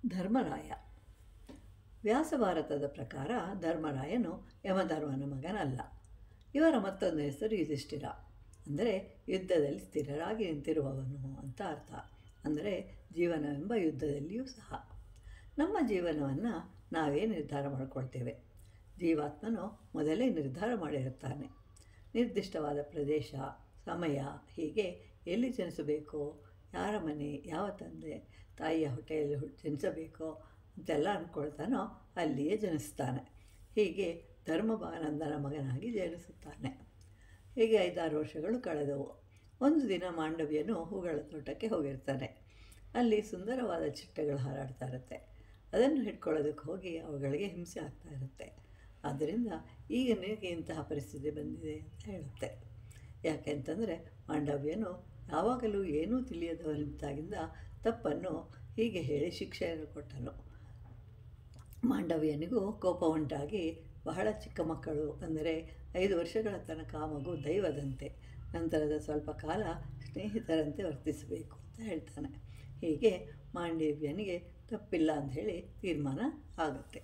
ಧರ್ಮರಾಯ. ವ್ಯಾಸಭಾರತದ ಪ್ರಕಾರ ಧರ್ಮರಾಯನು ಯಮಧರ್ಮನ ಮಗನಲ್ಲ. ಇವರ ಮತ್ತೊಂದು ಹೆಸರು ಯುಧಿಷ್ಠಿರ, ಅಂದರೆ ಯುದ್ಧದಲ್ಲಿ ಸ್ಥಿರರಾಗಿ ನಿಂತಿರುವವನು ಅಂತ ಅರ್ಥ. ಅಂದರೆ ಜೀವನವೆಂಬ ಯುದ್ಧದಲ್ಲಿಯೂ ಸಹ ನಮ್ಮ ಜೀವನವನ್ನು ನಾವೇ ನಿರ್ಧಾರ ಮಾಡಿಕೊಳ್ತೇವೆ. ಜೀವಾತ್ಮನು ಮೊದಲೇ ನಿರ್ಧಾರ ಮಾಡಿರುತ್ತಾನೆ. ನಿರ್ದಿಷ್ಟವಾದ ಪ್ರದೇಶ, ಸಮಯ, ಹೀಗೆ ಎಲ್ಲಿ ಜನಿಸಬೇಕೋ, ಯಾರ ಮನೆ, ಯಾವ ತಂದೆ ತಾಯಿಯ ಹೊಟ್ಟೆಯಲ್ಲಿ ಜನಿಸಬೇಕೋ ಅಂತೆಲ್ಲ ಅಂದ್ಕೊಳ್ತಾನೋ ಅಲ್ಲಿಯೇ ಜನಿಸ್ತಾನೆ. ಹೀಗೆ ಧರ್ಮಬಾನಂದನ ಮಗನಾಗಿ ಜನಿಸುತ್ತಾನೆ. ಹೀಗೆ 5-6 ವರ್ಷಗಳು ಕಳೆದವು. ಒಂದು ದಿನ ಮಾಂಡವ್ಯನು ಹೂಗಳ ತೋಟಕ್ಕೆ ಹೋಗಿರ್ತಾನೆ. ಅಲ್ಲಿ ಸುಂದರವಾದ ಚಿಟ್ಟೆಗಳು ಹಾರಾಡ್ತಾ ಇರುತ್ತೆ. ಅದನ್ನು ಹಿಡ್ಕೊಳ್ಳೋದಕ್ಕೆ ಹೋಗಿ ಅವುಗಳಿಗೆ ಹಿಂಸೆ ಆಗ್ತಾ ಇರುತ್ತೆ. ಆದ್ದರಿಂದ ಈಗ ನಿನಗೆ ಇಂತಹ ಪರಿಸ್ಥಿತಿ ಬಂದಿದೆ ಅಂತ ಹೇಳುತ್ತೆ. ಯಾಕೆ ಅಂತಂದರೆ ಮಾಂಡವ್ಯನು ಯಾವಾಗಲೂ ಏನೂ ತಿಳಿಯದವನಿದ್ದಾಗಿಂದ ತಪ್ಪನ್ನು ಹೀಗೆ ಹೇಳಿ ಶಿಕ್ಷೆಯನ್ನು ಕೊಟ್ಟನು. ಮಾಂಡವ್ಯನಿಗೂ ಕೋಪ ಉಂಟಾಗಿ, ಬಹಳ ಚಿಕ್ಕ ಮಕ್ಕಳು ಅಂದರೆ 5 ವರ್ಷಗಳ ತನಕ ಮಗು ದೈವದಂತೆ, ನಂತರದ ಸ್ವಲ್ಪ ಕಾಲ ಸ್ನೇಹಿತರಂತೆ ವರ್ತಿಸಬೇಕು ಅಂತ ಹೇಳ್ತಾನೆ. ಹೀಗೆ ಮಾಂಡವ್ಯನಿಗೆ ತಪ್ಪಿಲ್ಲ ಅಂಥೇಳಿ ತೀರ್ಮಾನ ಆಗುತ್ತೆ.